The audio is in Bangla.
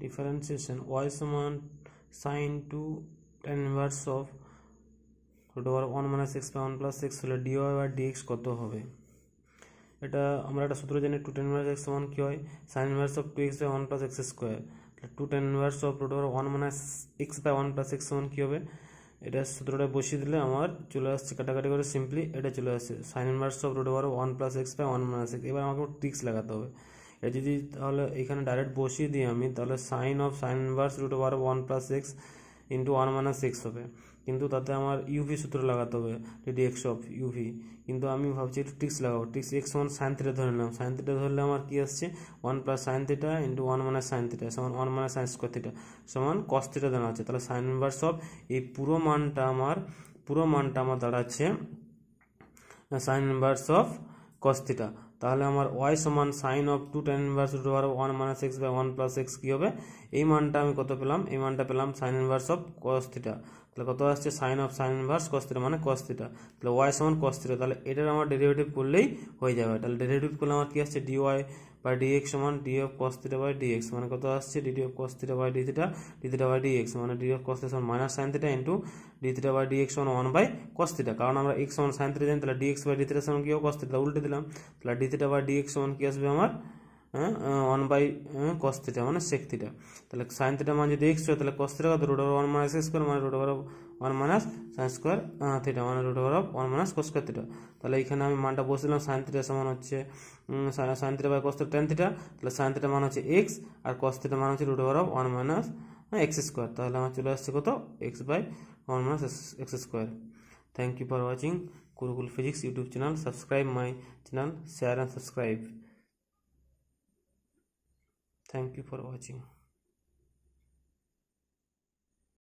ডিফারেন্সিয়েশন y সমান sin 2 tan inverse of root over 1 minus x by 1 plus x হলে dy বাই dx কত হবে? এটা আমরা একটা সূত্র জানি 2 tan ইনভার্স x সমান কি হয় sin inverse of 2x by 1 plus x square. 2 tan inverse of root over 1 minus x by 1 plus x সমান কি হবে? এটা সূত্রটা বসিয়ে দিলে আমার চলে আসছে কাটাকাটি করে সিম্পলি এটা চলে আসছে sin inverse of root over 1 plus x by 1 minus x। এবার আমাকে ট্রিক্স লাগাতে হবে। এটা যদি তাহলে এখানে ডাইরেক্ট বসিয়ে দিই আমি, তাহলে sin inverse root over 1 plus x into 1 minus x হবে, কিন্তু তাতে আমার ইউভি সূত্র লাগাতে হবে dx অফ ইউভি। কিন্তু আমি ভাবছি একটু ট্রিক্স লাগাবো। ট্রিক্স x সমান সাইন থিটা ধরে নিলাম। সাইন থিটা ধরলে আমার কি আসছে 1 plus sine theta into 1 minus sine theta সমান 1 মাইনাস সাইন স্কোয়ার থিটা সমান কস থিটা দেওয়া আছে। তাহলে সাইন ইনভার্স অফ এই পুরো মানটা আমার দাঁড়াচ্ছে sine inverse of cos theta. তাহলে আমার y সমান sine of 2 tan inverse root over 1 minus x by 1 plus x কি হবে? এই মানটা আমি কত পেলাম? এই মানটা পেলাম sine inverse of cos theta. তাহলে কত আসছে sine of sine inverse cos theta মানে কস থিটা। তাহলে y সমান কস থিটা। তাহলে এটার আমার ডেরিভেটিভ করলেই হয়ে যাবে। তাহলে ডেরিভেটিভ করলে আমার কি আসছে dy বাই dx সমান d of cos theta by dx মানে কত আসছে dd of cos theta by d theta by dx মানে d অফ cos থিটা সমান minus sin theta into d theta by dx সমান 1 বাই cos থিটা। কারণ আমরা x সমান sin থিটা জানি, তাহলে dx বাই d থিটা সমান কি হবে cos থিটা, উল্টে দিলাম। তাহলে d থিটা বাই dx সমান কি আসবে আমার 1 বাই cos থিটা মানে sec থিটা। তাহলে sin থিটা মান যদি x হয় তাহলে cos থিটা কত root over 1 minus x square মানে root over 1 minus sin square theta মানে root over 1 minus cos square theta. তাহলে এখানে আমি মানটা বসিলাম sin থিটা সমান হচ্ছে sin theta by cos theta tan theta. তাহলে sin থিটা মান হচ্ছে x আর cos থিটা মান হচ্ছে root over 1 minus x square. তাহলে আমার চলে আসছে কত x by 1 minus x square. Thank you for watching Gurukul physics YouTube channel. Subscribe my channel, share and subscribe. Thank you for watching.